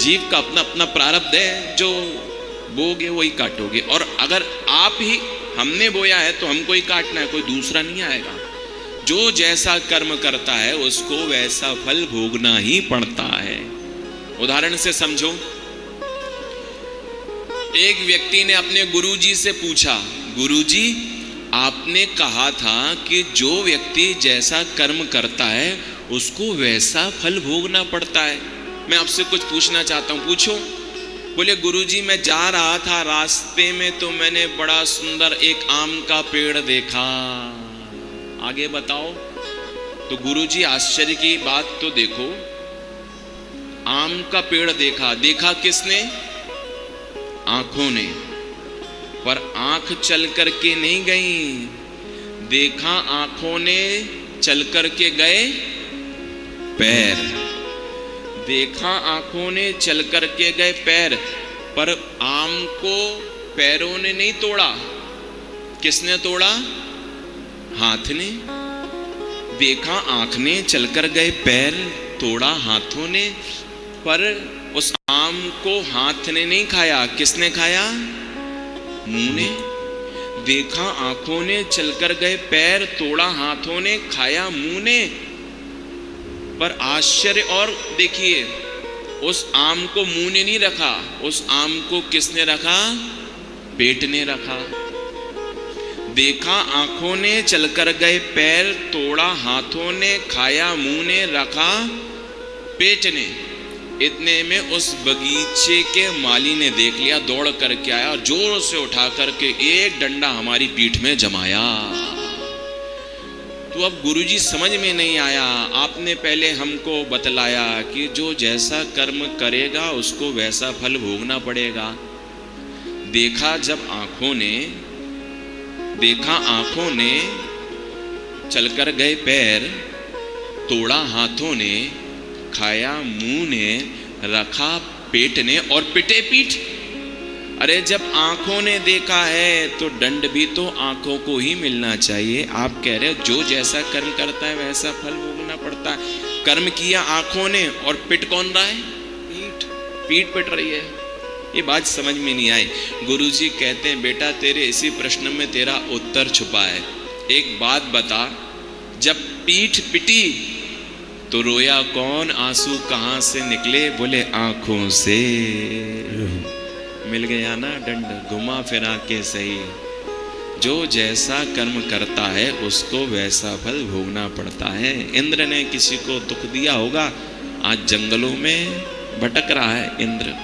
जीव का अपना अपना प्रारब्ध है, जो बोगे वही काटोगे। और अगर आप ही हमने बोया है तो हमको ही काटना है, कोई दूसरा नहीं आएगा। जो जैसा कर्म करता है उसको वैसा फल भोगना ही पड़ता है। उदाहरण से समझो, एक व्यक्ति ने अपने गुरुजी से पूछा, गुरुजी आपने कहा था कि जो व्यक्ति जैसा कर्म करता है उसको वैसा फल भोगना पड़ता है। मैं आपसे कुछ पूछना चाहता हूं, पूछो। बोले गुरुजी मैं जा रहा था, रास्ते में तो मैंने बड़ा सुंदर एक आम का पेड़ देखा, आगे बताओ। तो गुरुजी आश्चर्य की बात तो देखो, आम का पेड़ देखा, देखा किसने? आंखों ने। पर आंख चल करके नहीं गई, देखा आंखों ने, चल करके गए पैर। देखा आंखों ने, चल करके गए पैर। पर आम को पैरों ने नहीं तोड़ा, किसने तोड़ा? हाथ ने। देखा आंख ने, चलकर गए पैर, तोड़ा हाथों ने। पर उस आम को हाथ ने नहीं खाया, किसने खाया? मुंह ने। देखा आंखों ने, चलकर गए पैर, तोड़ा हाथों ने, खाया मुंह ने। पर आश्चर्य और देखिए, उस आम को मुंह ने नहीं रखा, उस आम को किसने रखा? पेट ने रखा। देखा आंखों ने, चलकर गए पैर, तोड़ा हाथों ने, खाया मुंह ने, रखा पेट ने। इतने में उस बगीचे के माली ने देख लिया, दौड़ करके आया और जोर से उठा करके एक डंडा हमारी पीठ में जमाया। तो अब गुरुजी समझ में नहीं आया, आपने पहले हमको बतलाया कि जो जैसा कर्म करेगा उसको वैसा फल भोगना पड़ेगा। देखा जब आंखों ने, देखा आंखों ने, चलकर गए पैर, तोड़ा हाथों ने, खाया मुंह ने, रखा पेट ने और पिटे पीठ। अरे जब आंखों ने देखा है तो दंड भी तो आंखों को ही मिलना चाहिए। आप कह रहे हो जो जैसा कर्म करता है वैसा फल भोगना पड़ता है। कर्म किया आंखों ने और पिट कौन रहा है? पीठ। पीठ पिट रही है। ये बात समझ में नहीं आई। गुरुजी कहते हैं बेटा तेरे इसी प्रश्न में तेरा उत्तर छुपा है। एक बात बता, जब पीठ पिटी तो रोया कौन, आंसू कहां से निकले? बोले आंखों से। मिल गया ना दंड, घुमा फिरा के सही। जो जैसा कर्म करता है उसको वैसा फल भोगना पड़ता है। इंद्र ने किसी को दुख दिया होगा, आज जंगलों में भटक रहा है इंद्र।